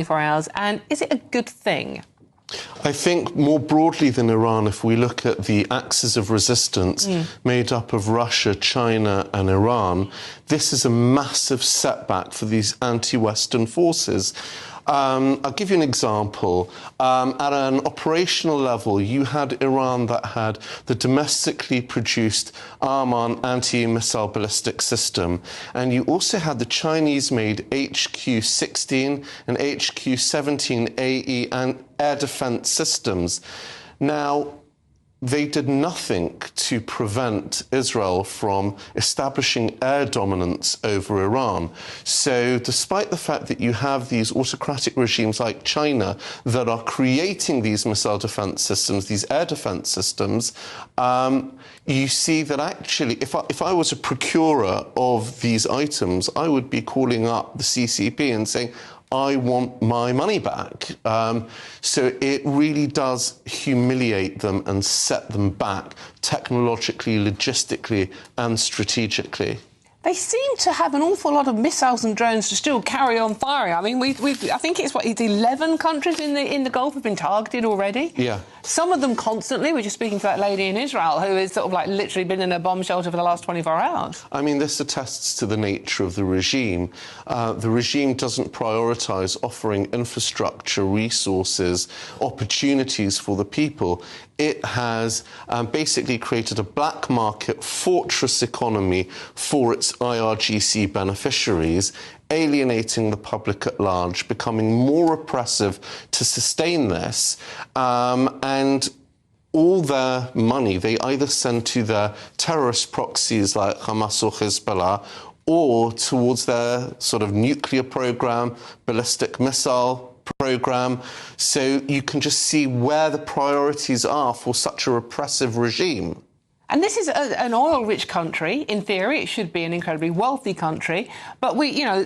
24 hours, and is it a good thing? I think more broadly than Iran, if we look at the axis of resistance made up of Russia, China and Iran, this is a massive setback for these anti-Western forces. I'll give you an example. At an operational level, you had Iran that had the domestically produced Arman anti-missile ballistic system, and you also had the Chinese-made HQ-16 and HQ-17AE and air defense systems. Now, they did nothing to prevent Israel from establishing air dominance over Iran. So despite the fact that you have these autocratic regimes like China that are creating these missile defense systems, these air defense systems, you see that actually, if I was a procurer of these items, I would be calling up the CCP and saying, I want my money back. So it really does humiliate them and set them back technologically, logistically and strategically. They seem to have an awful lot of missiles and drones to still carry on firing. I mean, I think it's 11 countries in the Gulf have been targeted already. Yeah. Some of them constantly. We're just speaking to that lady in Israel who has sort of like literally been in a bomb shelter for the last 24 hours. I mean, this attests to the nature of the regime. The regime doesn't prioritise offering infrastructure, resources, opportunities for the people. It has basically created a black market fortress economy for its IRGC beneficiaries, alienating the public at large, becoming more oppressive to sustain this, and all their money they either send to their terrorist proxies like Hamas or Hezbollah, or towards their sort of nuclear program, ballistic missile program. So you can just see where the priorities are for such a repressive regime. And this is an oil-rich country. In theory, it should be an incredibly wealthy country. But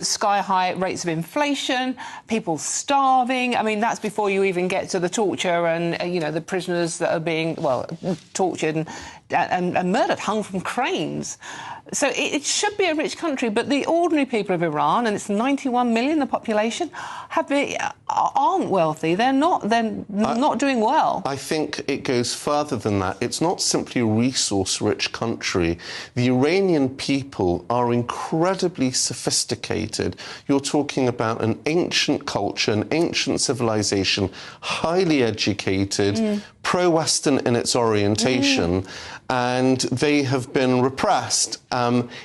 sky-high rates of inflation, people starving. I mean, that's before you even get to the torture and, the prisoners that are being, tortured and murdered, hung from cranes. So it should be a rich country, but the ordinary people of Iran, and it's 91 million, the population, aren't wealthy. They're not doing well. I think it goes further than that. It's not simply a resource-rich country. The Iranian people are incredibly sophisticated. You're talking about an ancient culture, an ancient civilization, highly educated, pro-Western in its orientation, and they have been repressed.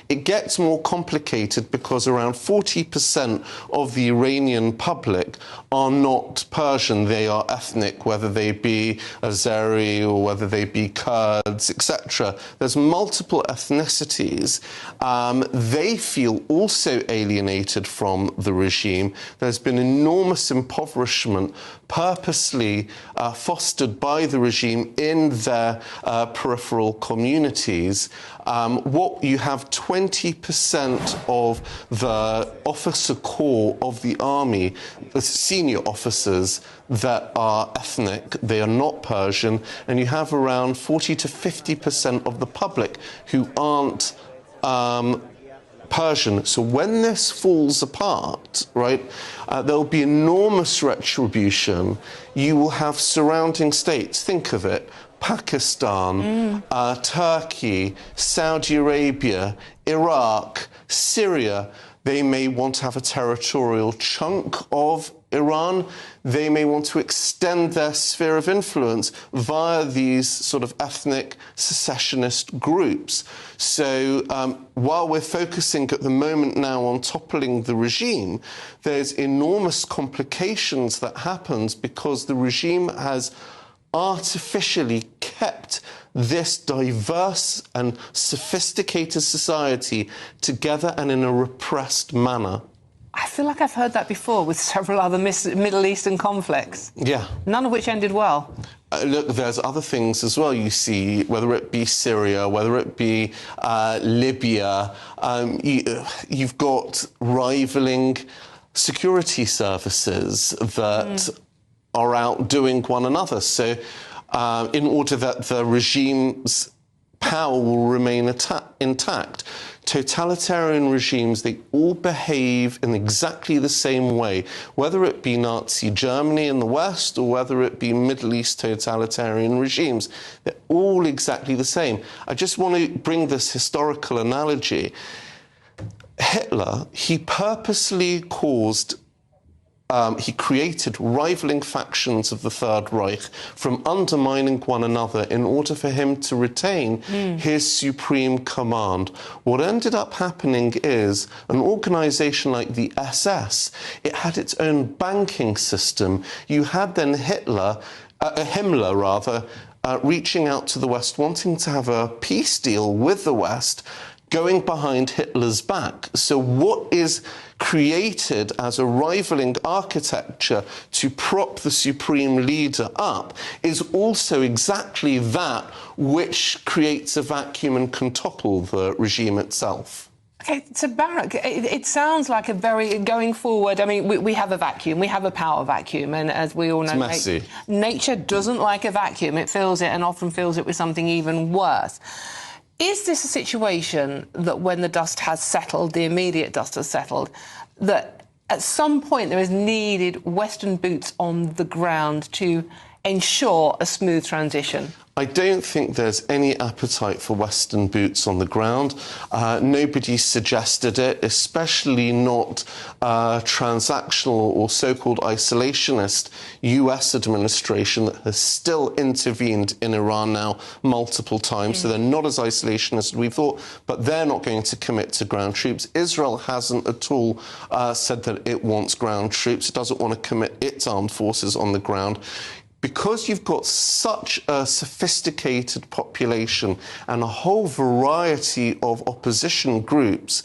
It gets more complicated because around 40% of the Iranian public are not Persian. They are ethnic, whether they be Azeri or whether they be Kurds, etc. There's multiple ethnicities. They feel also alienated from the regime. There's been enormous impoverishment purposely fostered by the regime in their peripheral communities. What you have 20% of the officer corps of the army, the senior officers, that are ethnic, they are not Persian, and you have around 40 to 50% of the public who aren't Persian. So when this falls apart, right, there'll be enormous retribution. You will have surrounding states, think of it, Pakistan, Turkey, Saudi Arabia, Iraq, Syria. They may want to have a territorial chunk of Iran. They may want to extend their sphere of influence via these sort of ethnic secessionist groups. So while we're focusing at the moment now on toppling the regime, there's enormous complications that happens because the regime has artificially kept this diverse and sophisticated society together and in a repressed manner. I feel like I've heard that before with several other Middle Eastern conflicts. Yeah. None of which ended well. Look, there's other things as well you see, whether it be Syria, whether it be Libya. You've got rivaling security services that are outdoing one another. So in order that the regime's power will remain intact. Totalitarian regimes, they all behave in exactly the same way, whether it be Nazi Germany in the West or whether it be Middle East totalitarian regimes. They're all exactly the same. I just want to bring this historical analogy. Hitler, he purposely he created rivaling factions of the Third Reich from undermining one another in order for him to retain his supreme command. What ended up happening is an organization like the SS, it had its own banking system. You had then Himmler, reaching out to the West, wanting to have a peace deal with the West, going behind Hitler's back. So what is created as a rivaling architecture to prop the supreme leader up is also exactly that which creates a vacuum and can topple the regime itself. Okay, so Barak, it sounds like a very, going forward, I mean, we have a vacuum, we have a power vacuum, and as we all know, it's messy. Nature doesn't like a vacuum. It fills it and often fills it with something even worse. Is this a situation that when the dust has settled, the immediate dust has settled, that at some point there is needed Western boots on the ground to ensure a smooth transition? I don't think there's any appetite for Western boots on the ground. Nobody suggested it, especially not transactional or so-called isolationist US administration that has still intervened in Iran now multiple times. So they're not as isolationist as we thought, but they're not going to commit to ground troops. Israel hasn't at all said that it wants ground troops. It doesn't want to commit its armed forces on the ground. Because you've got such a sophisticated population and a whole variety of opposition groups,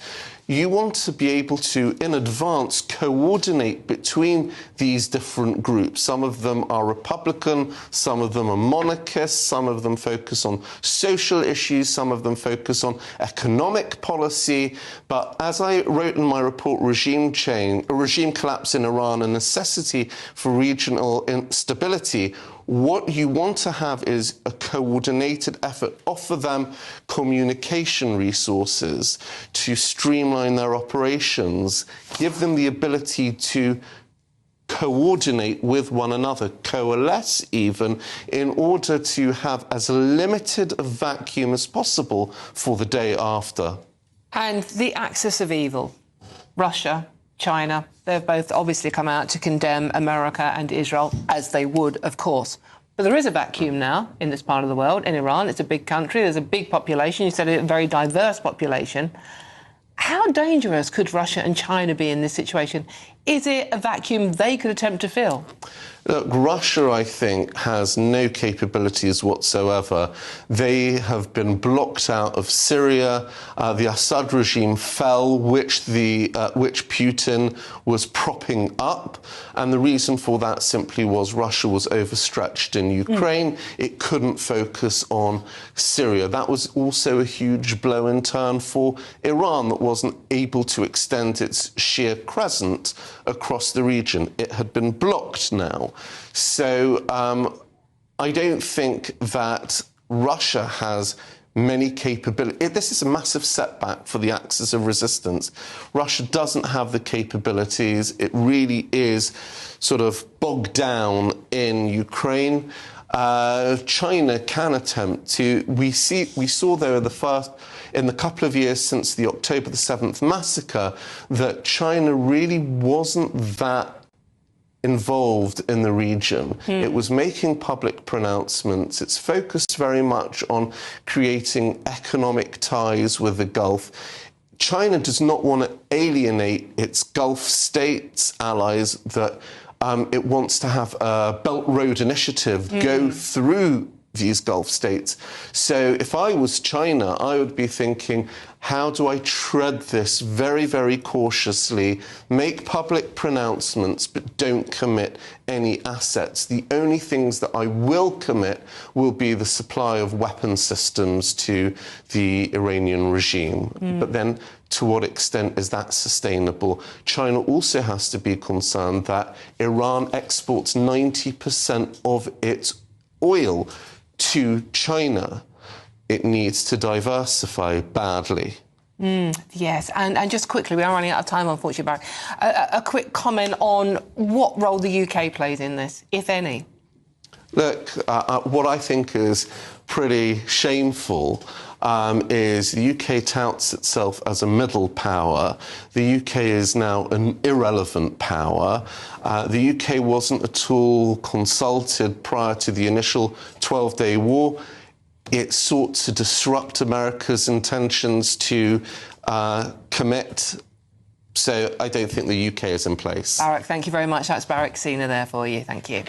you want to be able to, in advance, coordinate between these different groups. Some of them are Republican, some of them are monarchist, some of them focus on social issues, some of them focus on economic policy. But as I wrote in my report, Regime Collapse in Iran, a necessity for regional instability, what you want to have is a coordinated effort. Offer them communication resources to streamline their operations. Give them the ability to coordinate with one another, coalesce even, in order to have as limited a vacuum as possible for the day after. And the axis of evil, Russia, China, they've both obviously come out to condemn America and Israel, as they would, of course. But there is a vacuum now in this part of the world, in Iran. It's a big country, there's a big population, you said a very diverse population. How dangerous could Russia and China be in this situation? Is it a vacuum they could attempt to fill? Look, Russia, I think, has no capabilities whatsoever. They have been blocked out of Syria. The Assad regime fell, which Putin was propping up. And the reason for that simply was Russia was overstretched in Ukraine. It couldn't focus on Syria. That was also a huge blow in turn for Iran, that wasn't able to extend its sheer crescent across the region. It had been blocked now. So I don't think that Russia has many capabilities. This is a massive setback for the axis of resistance. Russia doesn't have the capabilities. It really is sort of bogged down in Ukraine. China can attempt to. We saw though in the couple of years since the October the 7th massacre that China really wasn't that involved in the region. It was making public pronouncements. It's focused very much on creating economic ties with the Gulf. China does not want to alienate its Gulf states allies, that it wants to have a Belt Road Initiative go through these Gulf states. So if I was China, I would be thinking, how do I tread this very, very cautiously, make public pronouncements, but don't commit any assets? The only things that I will commit will be the supply of weapon systems to the Iranian regime. But then to what extent is that sustainable? China also has to be concerned that Iran exports 90% of its oil to China. it needs to diversify badly. Yes, and just quickly, we are running out of time, unfortunately, Barry. A quick comment on what role the UK plays in this, if any. Look, what I think is pretty shameful is the UK touts itself as a middle power. The UK is now an irrelevant power. The UK wasn't at all consulted prior to the initial 12-day war. It sought to disrupt America's intentions to commit. So I don't think the UK is in place. Barrack, thank you very much. That's Barrack Sina there for you. Thank you.